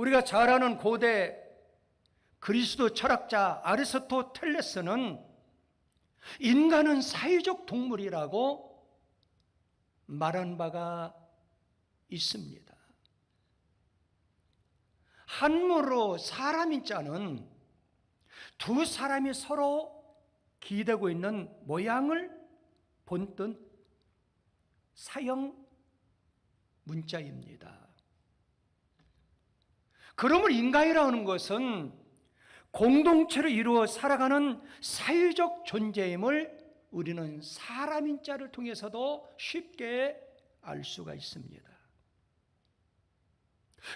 우리가 잘 아는 고대 그리스도 철학자 아리스토텔레스는 인간은 사회적 동물이라고 말한 바가 있습니다. 한문으로 사람인 자는 두 사람이 서로 기대고 있는 모양을 본뜬 사형 문자입니다. 그러므로 인간이라는 것은 공동체로 이루어 살아가는 사회적 존재임을 우리는 사람인 자를 통해서도 쉽게 알 수가 있습니다.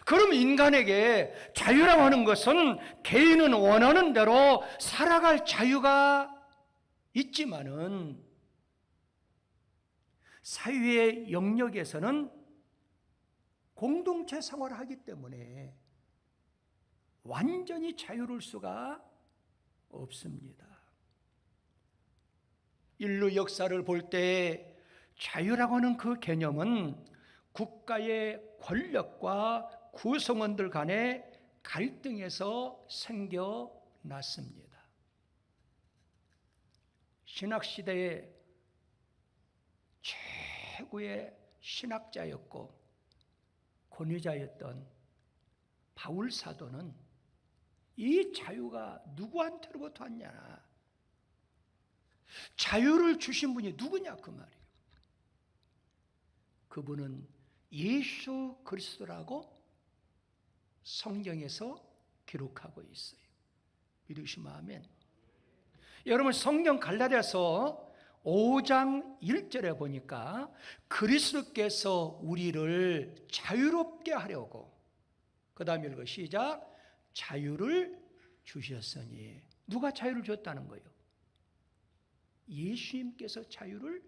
그럼 인간에게 자유라고 하는 것은 개인은 원하는 대로 살아갈 자유가 있지만은 사회의 영역에서는 공동체 생활을 하기 때문에 완전히 자유로울 수가 없습니다. 인류 역사를 볼 때 자유라고 하는 그 개념은 국가의 권력과 구성원들 간의 갈등에서 생겨났습니다. 신학시대의 최고의 신학자였고 권위자였던 바울 사도는 이 자유가 누구한테로부터 왔냐? 자유를 주신 분이 누구냐 그 말이에요. 그분은 예수 그리스도라고 성경에서 기록하고 있어요. 믿으시면 아멘. 여러분 성경 갈라디아서 5장 1절에 보니까 그리스도께서 우리를 자유롭게 하려고, 그 다음에 읽어 시작. 자유를 주셨으니. 누가 자유를 줬다는 거예요? 예수님께서 자유를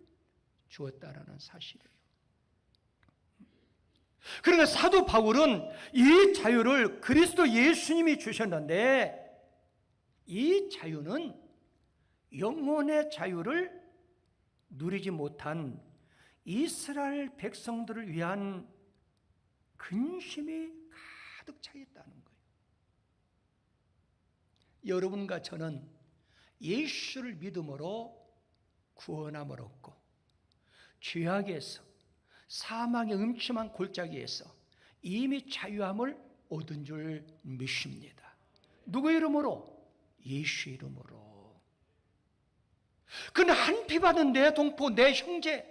주었다는 사실이에요. 그러니까 사도 바울은 이 자유를 그리스도 예수님이 주셨는데, 이 자유는 영혼의 자유를 누리지 못한 이스라엘 백성들을 위한 근심이 가득 차 있다는 거예요. 여러분과 저는 예수를 믿음으로 구원함을 얻고 죄악에서 사망의 음침한 골짜기에서 이미 자유함을 얻은 줄 믿습니다. 누구 이름으로? 예수 이름으로. 그러나 한 피 받은 내 동포, 내 형제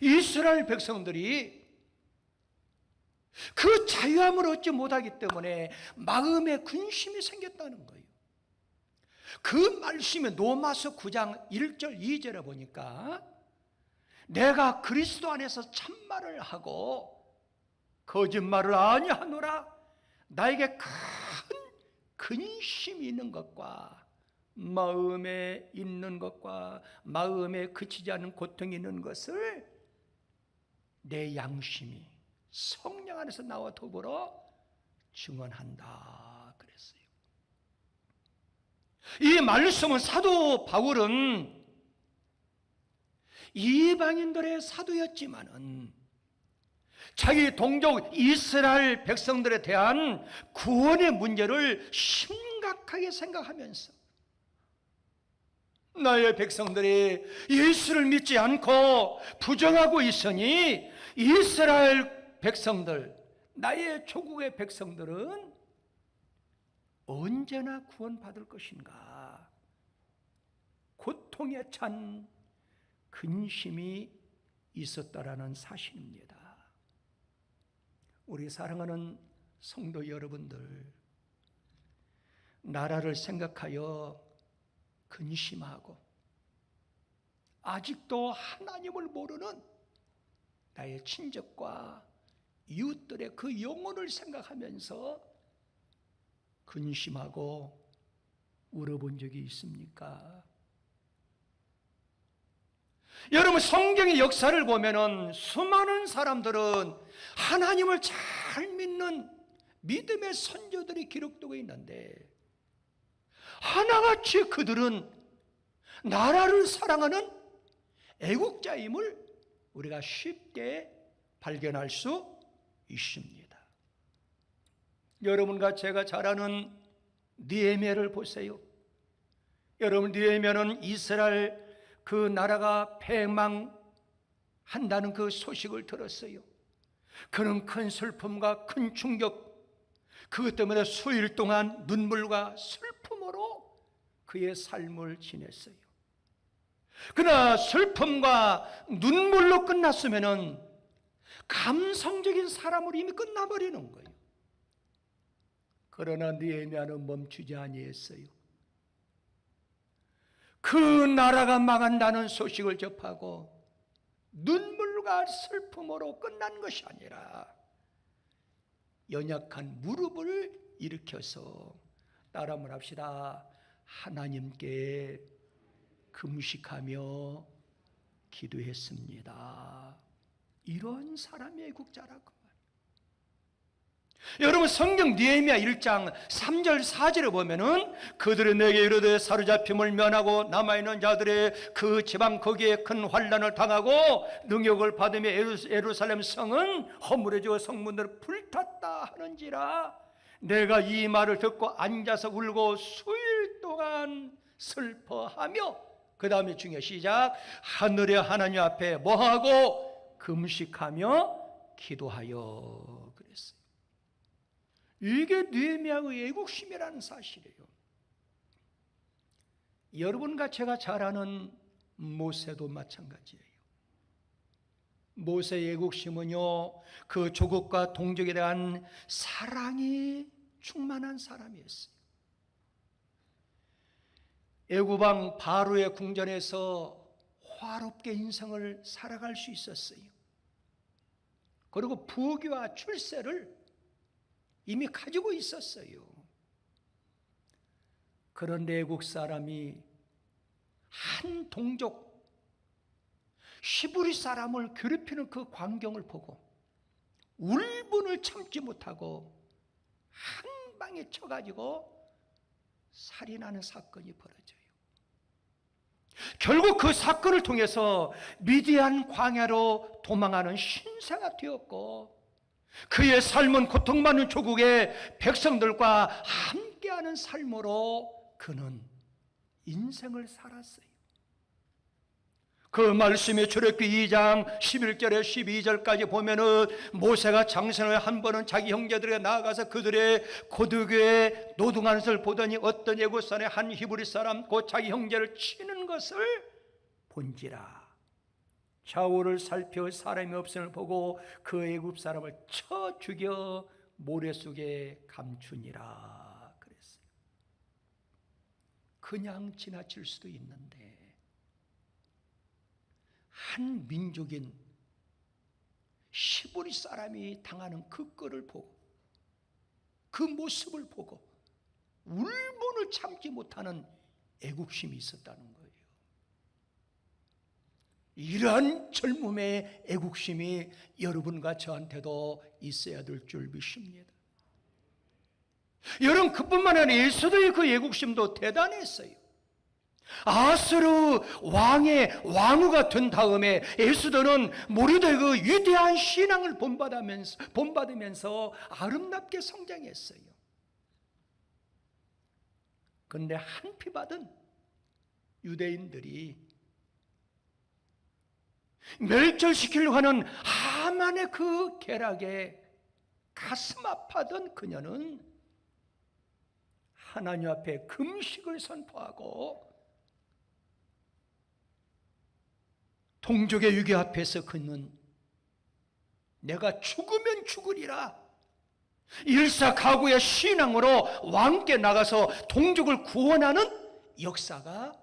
이스라엘 백성들이 그 자유함을 얻지 못하기 때문에 마음에 근심이 생겼다는 거예요. 그 말씀이 로마서 9장 1절 2절에 보니까 내가 그리스도 안에서 참말을 하고 거짓말을 아니하노라. 나에게 큰 근심이 있는 것과 마음에 있는 것과 마음에 그치지 않는 고통이 있는 것을 내 양심이 성령 안에서 나와 더불어 증언한다 그랬어요. 이 말씀은 사도 바울은 이방인들의 사도였지만은 자기 동족 이스라엘 백성들에 대한 구원의 문제를 심각하게 생각하면서 나의 백성들이 예수를 믿지 않고 부정하고 있으니 이스라엘 백성들, 나의 조국의 백성들은 언제나 구원받을 것인가? 고통에 찬 근심이 있었다라는 사실입니다. 우리 사랑하는 성도 여러분들, 나라를 생각하여 근심하고 아직도 하나님을 모르는 나의 친족과 이웃들의 그 영혼을 생각하면서 근심하고 울어본 적이 있습니까? 여러분 성경의 역사를 보면은 수많은 사람들은 하나님을 잘 믿는 믿음의 선조들이 기록되고 있는데 하나같이 그들은 나라를 사랑하는 애국자임을 우리가 쉽게 발견할 수 있습니다. 여러분과 제가 잘 아는 느헤미야를 보세요. 여러분, 느헤미야는 이스라엘 그 나라가 패망한다는 그 소식을 들었어요. 그는 큰 슬픔과 큰 충격, 그것 때문에 수일 동안 눈물과 슬픔으로 그의 삶을 지냈어요. 그러나 슬픔과 눈물로 끝났으면 감성적인 사람으로 이미 끝나버리는 거예요. 그러나 느헤미야는 멈추지 아니했어요. 그 나라가 망한다는 소식을 접하고 눈물과 슬픔으로 끝난 것이 아니라 연약한 무릎을 일으켜서 따라 말합시다. 하나님께 금식하며 기도했습니다. 이런 사람이 애국자라고. 여러분, 성경 느헤미야 1장 3절 4절에 보면은 그들이 내게 이르되 사로잡힘을 면하고 남아있는 자들의 그 지방 거기에 큰 환난을 당하고 능욕을 받으며 예루살렘 성은 허물어지고 성문들을 불탔다 하는지라. 내가 이 말을 듣고 앉아서 울고 수일 동안 슬퍼하며, 그 다음에 중요 시작, 하늘의 하나님 앞에 뭐하고 금식하며 기도하여 그랬어요. 이게 느헤미야의 애국심이라는 사실이에요. 여러분과 제가 잘 아는 모세도 마찬가지예요. 모세의 애국심은요, 그 조국과 동족에 대한 사랑이 충만한 사람이었어요. 애굽왕 바로의 궁전에서 화롭게 인생을 살아갈 수 있었어요. 그리고 부귀와 출세를 이미 가지고 있었어요. 그런데 애국 사람이 한 동족 히브리 사람을 괴롭히는 그 광경을 보고 울분을 참지 못하고 한 방에 쳐가지고 살인하는 사건이 벌어져요. 결국 그 사건을 통해서 미디안 광야로 도망하는 신세가 되었고, 그의 삶은 고통받는 조국의 백성들과 함께하는 삶으로 그는 인생을 살았어요. 그 말씀이 출애굽기 2장 11절에 12절까지 보면은 모세가 장생을 한 번은 자기 형제들에게 나아가서 그들의 고두교에 노동하는 것을 보더니 어떤 애굽산의 한 히브리 사람 곧 자기 형제를 치는 것을 본지라. 좌우를 살펴 사람이 없음을 보고 그 애굽 사람을 쳐 죽여 모래 속에 감추니라 그랬어요. 그냥 지나칠 수도 있는데 한 민족인 히브리 사람이 당하는 그 꼴을 보고 그 모습을 보고 울분을 참지 못하는 애국심이 있었다는 거예요. 이러한 젊음의 애국심이 여러분과 저한테도 있어야 될 줄 믿습니다. 여러분, 그뿐만 아니라 에스더의 그 애국심도 대단했어요. 아수르 왕의 왕후가 된 다음에 에스더는 모르드의 그 위대한 신앙을 본받으면서 아름답게 성장했어요. 그런데 한피 받은 유대인들이 멸절시키려고 하는 하만의 그 계략에 가슴 아파던 그녀는 하나님 앞에 금식을 선포하고 동족의 유교 앞에서 그는 내가 죽으면 죽으리라 일사가구의 신앙으로 왕께 나가서 동족을 구원하는 역사가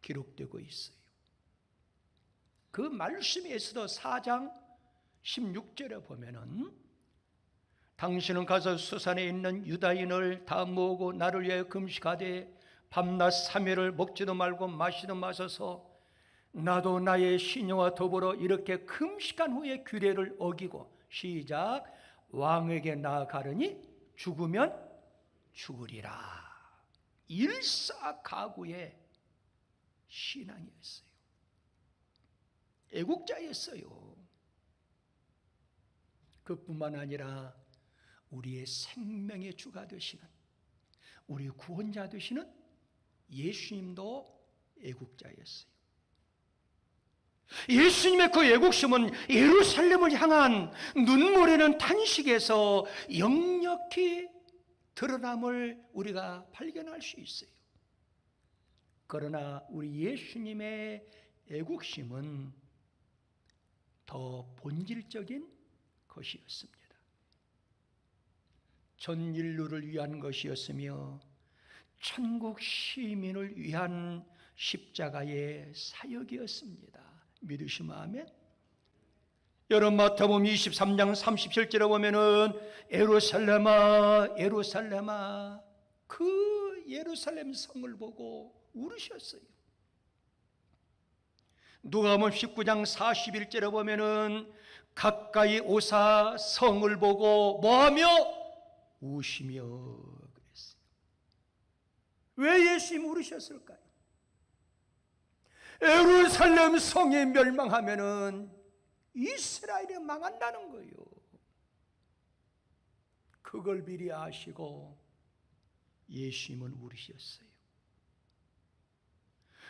기록되고 있어요. 그 말씀이 에스더 4장 16절에 보면은 당신은 가서 수산에 있는 유다인을 다 모으고 나를 위하여 금식하되 밤낮 3일을 먹지도 말고 마시도 마셔서 나도 나의 시녀와 더불어 이렇게 금식한 후에 규례를 어기고 시작 왕에게 나아가려니 죽으면 죽으리라. 일사가구의 신앙이었어요. 애국자였어요. 그뿐만 아니라 우리의 생명의 주가 되시는, 우리 구원자 되시는 예수님도 애국자였어요. 예수님의 그 애국심은 예루살렘을 향한 눈물에는 탄식에서 역력히 드러남을 우리가 발견할 수 있어요. 그러나 우리 예수님의 애국심은 더 본질적인 것이었습니다. 전 인류를 위한 것이었으며 천국 시민을 위한 십자가의 사역이었습니다. 믿으시면 아멘? 여러분 마태복음 23장 37절에 보면은 예루살렘아 예루살렘아, 그 예루살렘 성을 보고 울으셨어요. 누가복음 19장 41절에 보면은 가까이 오사 성을 보고 뭐하며 우시며 그랬어요. 왜 예수님이 울으셨을까요? 예루살렘 성이 멸망하면은 이스라엘이 망한다는 거예요. 그걸 미리 아시고 예수님은 울으셨어요.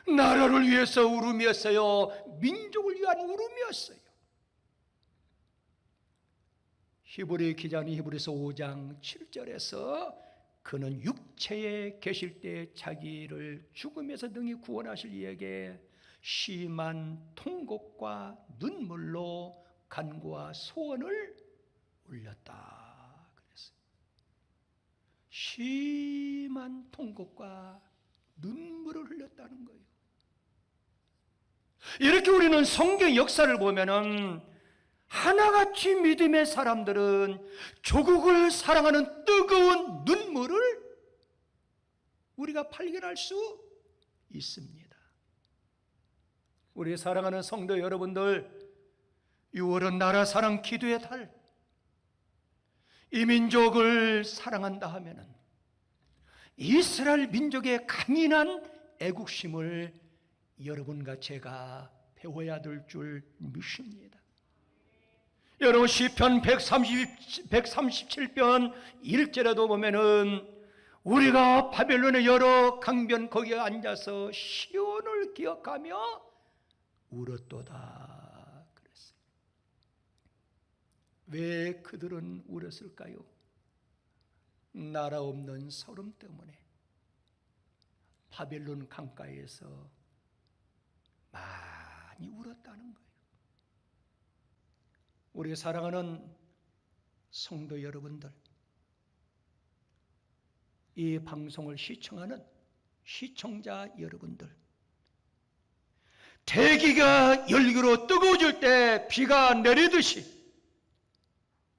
나라를 위해서 울음이었어요. 민족을 위한 울음이었어요. 히브리 기자는 히브리서 5장 7절에서 그는 육체에 계실 때 자기를 죽음에서 능히 구원하실 이에게 심한 통곡과 눈물로 간구와 소원을 올렸다 그랬어요. 심한 통곡과 눈물을 흘렸다는 거예요. 이렇게 우리는 성경 역사를 보면은 하나같이 믿음의 사람들은 조국을 사랑하는 뜨거운 눈물을 우리가 발견할 수 있습니다. 우리 사랑하는 성도 여러분들, 6월은 나라 사랑 기도의 달, 이 민족을 사랑한다 하면은 이스라엘 민족의 강인한 애국심을 여러분과 제가 배워야 될 줄 믿습니다. 여러분 시편 137편 1절에도 보면은 우리가 바벨론의 여러 강변 거기에 앉아서 시온을 기억하며 울었도다 그랬어요. 왜 그들은 울었을까요? 나라 없는 서름 때문에 바벨론 강가에서 많이 울었다는 거예요. 우리 사랑하는 성도 여러분들, 이 방송을 시청하는 시청자 여러분들, 대기가 열기로 뜨거워질 때 비가 내리듯이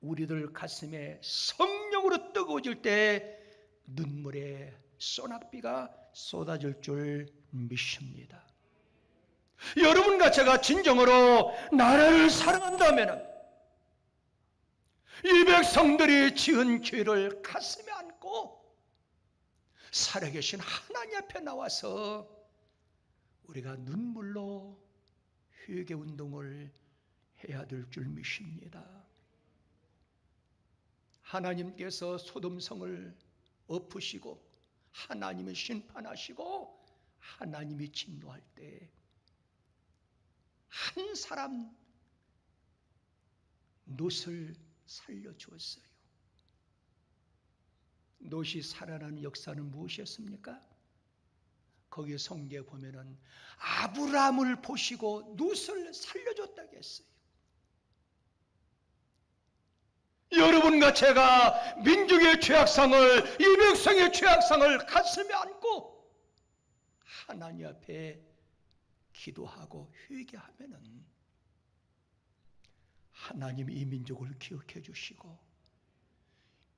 우리들 가슴에 성령으로 뜨거워질 때 눈물의 소낙비가 쏟아질 줄 믿습니다. 여러분과 제가 진정으로 나라를 사랑한다면 이 백성들이 지은 죄를 가슴에 안고 살아계신 하나님 앞에 나와서 우리가 눈물로 회개 운동을 해야 될 줄 믿습니다. 하나님께서 소돔성을 엎으시고 하나님이 심판하시고 하나님이 진노할 때 한 사람 롯을 살려주었어요. 롯이 살아나는 역사는 무엇이었습니까? 거기 성경에 보면은 아브라함을 보시고 롯을 살려줬다고 했어요. 여러분과 제가 민족의 죄악상을, 이 백성의 죄악상을 가슴에 안고 하나님 앞에 기도하고 회개하면은 하나님이 이 민족을 기억해 주시고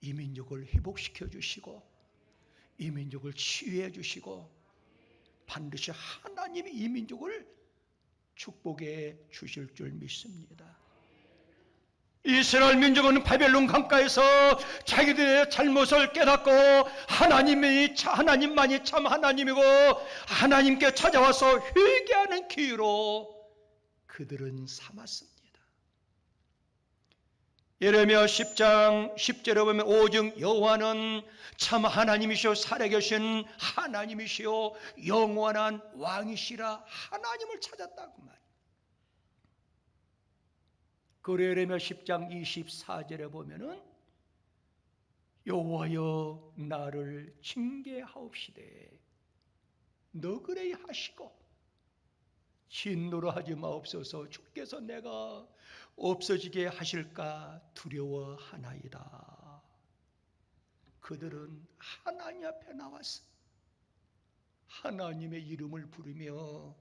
이 민족을 회복시켜 주시고 이 민족을 치유해 주시고 반드시 하나님이 이 민족을 축복해 주실 줄 믿습니다. 이스라엘 민족은 바벨론 강가에서 자기들의 잘못을 깨닫고 하나님만이 참 하나님이고 하나님께 찾아와서 회개하는 기회로 그들은 삼았습니다. 예레미야 10장 10절에 보면 오직 여호와는 참 하나님이시오 살아계신 하나님이시오 영원한 왕이시라 하나님을 찾았다고 말이에요. 그 예레미야 10장 24절에 보면은 여호와여 나를 징계하옵시되 너그레이 하시고 진노로 하지 마옵소서. 주께서 내가 없어지게 하실까 두려워하나이다. 그들은 하나님 앞에 나와서 하나님의 이름을 부르며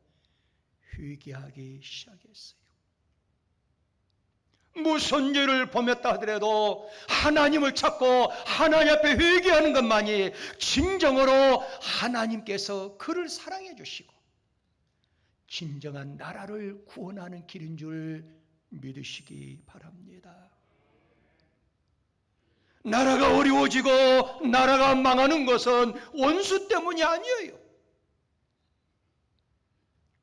회개하기 시작했어요. 무슨 죄를 범했다 하더라도 하나님을 찾고 하나님 앞에 회개하는 것만이 진정으로 하나님께서 그를 사랑해 주시고 진정한 나라를 구원하는 길인 줄 믿으시기 바랍니다. 나라가 어려워지고 나라가 망하는 것은 원수 때문이 아니에요.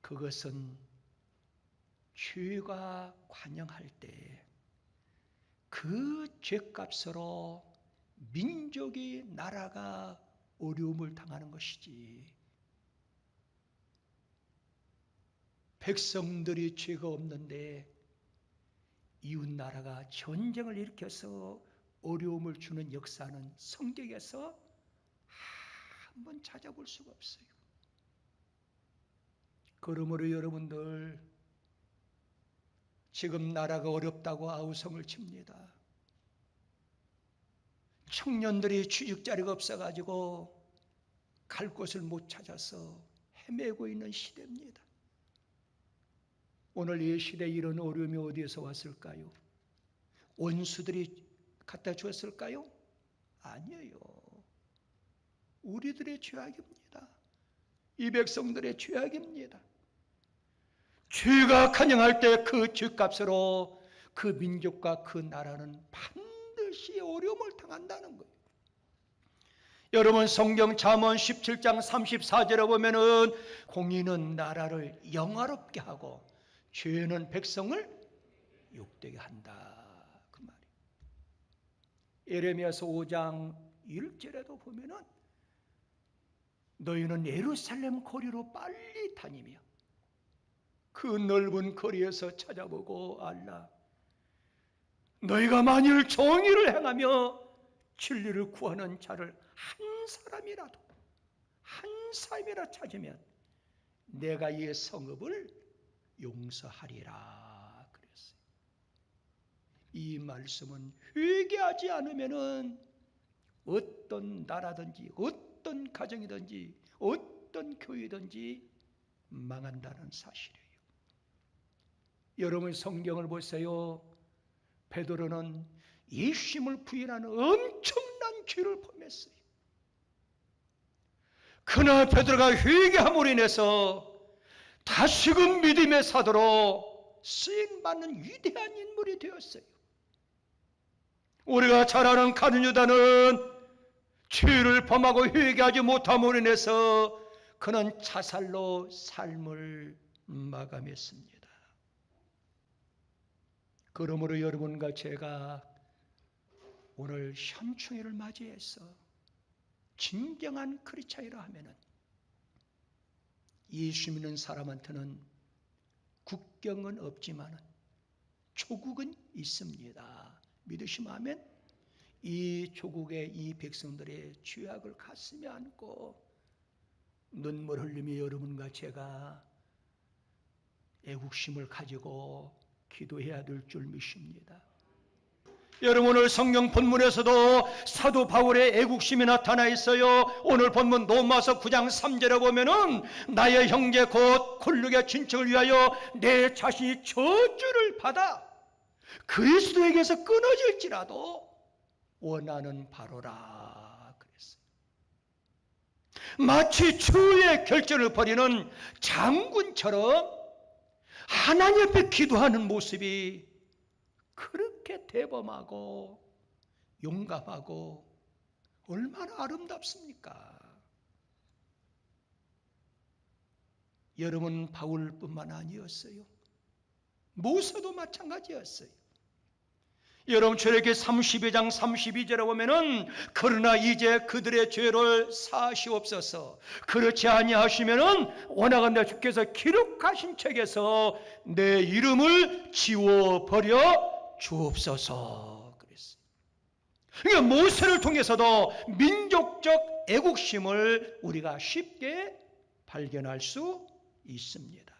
그것은 죄가 관영할 때 그 죄값으로 민족이 나라가 어려움을 당하는 것이지, 백성들이 죄가 없는데 이웃나라가 전쟁을 일으켜서 어려움을 주는 역사는 성경에서 한번 찾아볼 수가 없어요. 그러므로 여러분들 지금 나라가 어렵다고 아우성을 칩니다. 청년들이 취직자리가 없어가지고 갈 곳을 못 찾아서 헤매고 있는 시대입니다. 오늘 이 시대에 이런 어려움이 어디에서 왔을까요? 원수들이 갖다 주었을까요? 아니에요. 우리들의 죄악입니다. 이 백성들의 죄악입니다. 죄가 간영할 때 그 죄값으로 그 민족과 그 나라는 반드시 어려움을 당한다는 거예요. 여러분 성경 잠언 17장 34절에 보면은 공의는 나라를 영화롭게 하고 죄는 백성을 욕되게 한다 그 말이에요. 예레미야서 5장 1절에도 보면은 너희는 예루살렘 거리로 빨리 다니며 그 넓은 거리에서 찾아보고 알라. 너희가 만일 정의를 행하며 진리를 구하는 자를 한 사람이라 찾으면 내가 이 성읍을 용서하리라 그랬어요. 이 말씀은 회개하지 않으면은 어떤 나라든지 어떤 가정이든지 어떤 교회든지 망한다는 사실이에요. 여러분 성경을 보세요. 베드로는 예수님을 부인하는 엄청난 죄를 범했어요. 그러나 베드로가 회개함으로 인해서 다시금 믿음의 사도로 쓰임받는 위대한 인물이 되었어요. 우리가 잘 아는 가룟 유다는 죄를 범하고 회개하지 못함으로 인해서 그는 자살로 삶을 마감했습니다. 그러므로 여러분과 제가 오늘 현충일을 맞이해서 진정한 크리스찬이라 하면은 예수 믿는 사람한테는 국경은 없지만은 조국은 있습니다. 믿으시면 아멘. 이 조국의 이 백성들의 죄악을 가슴에 안고 눈물 흘리며 여러분과 제가 애국심을 가지고 기도해야 될 줄 믿습니다. 여러분 오늘 성경 본문에서도 사도 바울의 애국심이 나타나 있어요. 오늘 본문 로마서 9장 3절에 보면은 나의 형제 곧 굴룩의 친척을 위하여 내 자신이 저주를 받아 그리스도에게서 끊어질지라도 원하는 바로라 그랬어요. 마치 주의 결전을 벌이는 장군처럼 하나님 앞에 기도하는 모습이 그렇게 대범하고 용감하고 얼마나 아름답습니까? 여러분 바울뿐만 아니었어요. 모세도 마찬가지였어요. 여러분 출애굽기 32장 32절에 보면은 그러나 이제 그들의 죄를 사하시옵소서. 그렇지 아니하시면은 원하건대 주께서 기록하신 책에서 내 이름을 지워 버려 주옵소서 그랬어요. 그러니까 모세를 통해서도 민족적 애국심을 우리가 쉽게 발견할 수 있습니다.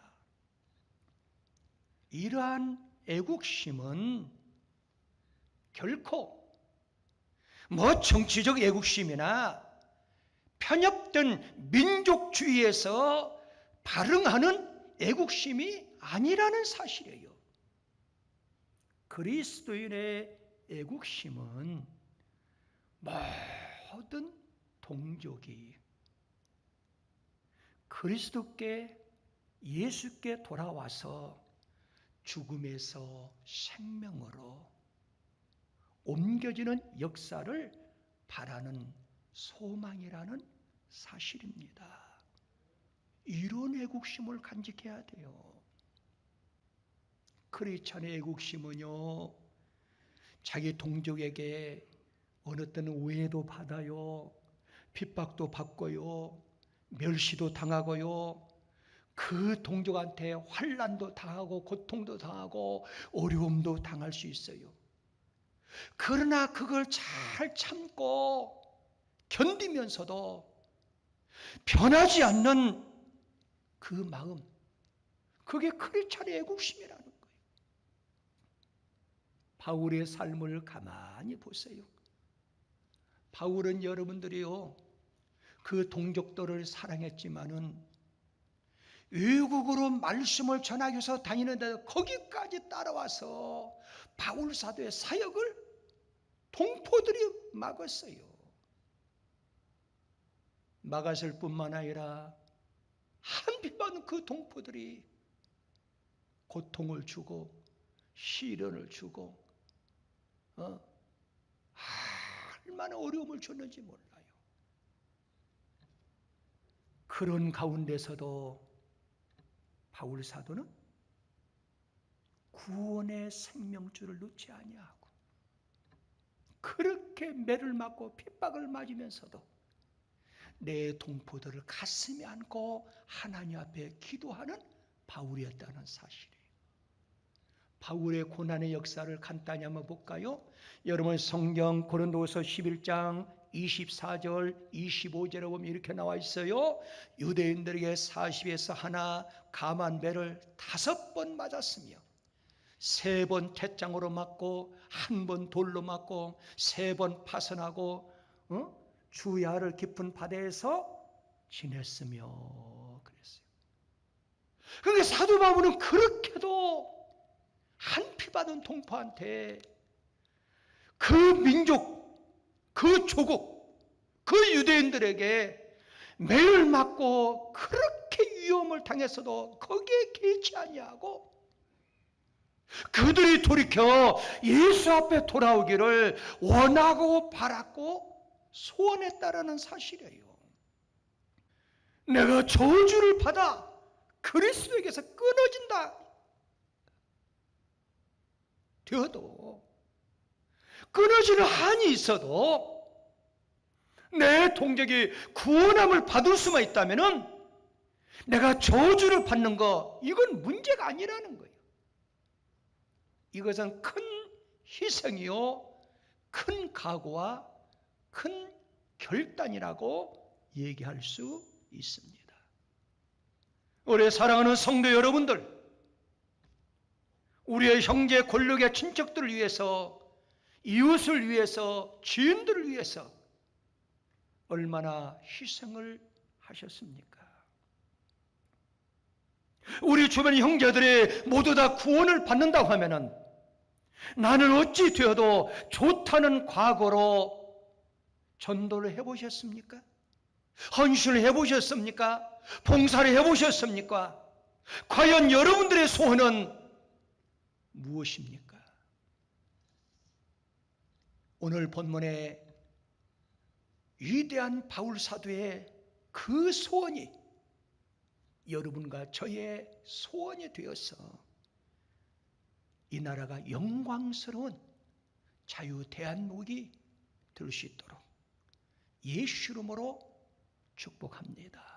이러한 애국심은 결코 정치적 애국심이나 편협된 민족주의에서 발흥하는 애국심이 아니라는 사실이에요. 그리스도인의 애국심은 모든 동족이 그리스도께 예수께 돌아와서 죽음에서 생명으로 옮겨지는 역사를 바라는 소망이라는 사실입니다. 이런 애국심을 간직해야 돼요. 크리스찬의 애국심은요, 자기 동족에게 어느 때는 오해도 받아요, 핍박도 받고요, 멸시도 당하고요, 그 동족한테 환난도 당하고 고통도 당하고 어려움도 당할 수 있어요. 그러나 그걸 잘 참고 견디면서도 변하지 않는 그 마음, 그게 크리스찬의 애국심이라는 거예요. 바울의 삶을 가만히 보세요. 바울은 여러분들이요, 그 동족들을 사랑했지만은 외국으로 말씀을 전하기 위해서 다니는데 거기까지 따라와서 바울 사도의 사역을 동포들이 막았어요. 막았을 뿐만 아니라 한피받은 그 동포들이 고통을 주고 시련을 주고 얼마나 어려움을 줬는지 몰라요. 그런 가운데서도 바울 사도는 구원의 생명줄을 놓지 아니하고 그렇게 매를 맞고 핍박을 맞으면서도 내 동포들을 가슴에 안고 하나님 앞에 기도하는 바울이었다는 사실이에요. 바울의 고난의 역사를 간단히 한번 볼까요? 여러분 성경 고린도후서 11장 24절 25절에 보면 이렇게 나와 있어요. 유대인들에게 40에서 하나 감한 배를 5번 맞았으며 3번 태장으로 맞고 1번 돌로 맞고 3번 파선하고 주야를 깊은 바다에서 지냈으며 그랬어요. 그런데 사도 바울은 그렇게도 한피받은 동포한테 그 민족, 그 조국, 그 유대인들에게 매를 맞고 그렇게 위험을 당했어도 거기에 개의치 아니하고 그들이 돌이켜 예수 앞에 돌아오기를 원하고 바랐고 소원했다라는 사실이에요. 내가 저주를 받아 그리스도에게서 끊어진다 되어도 끊어지는 한이 있어도 내 동족이 구원함을 받을 수만 있다면 내가 저주를 받는 거 이건 문제가 아니라는 거예요. 이것은 큰 희생이요 큰 각오와 큰 결단이라고 얘기할 수 있습니다. 우리 사랑하는 성도 여러분들, 우리의 형제 권력의 친척들을 위해서, 이웃을 위해서, 지인들을 위해서 얼마나 희생을 하셨습니까? 우리 주변 형제들이 모두 다 구원을 받는다고 하면은 나는 어찌 되어도 좋다는 과거로 전도를 해보셨습니까? 헌신을 해보셨습니까? 봉사를 해보셨습니까? 과연 여러분들의 소원은 무엇입니까? 오늘 본문에 위대한 바울 사도의 그 소원이 여러분과 저의 소원이 되어서 이 나라가 영광스러운 자유 대한민국이 될 수 있도록 예수 이름으로 축복합니다.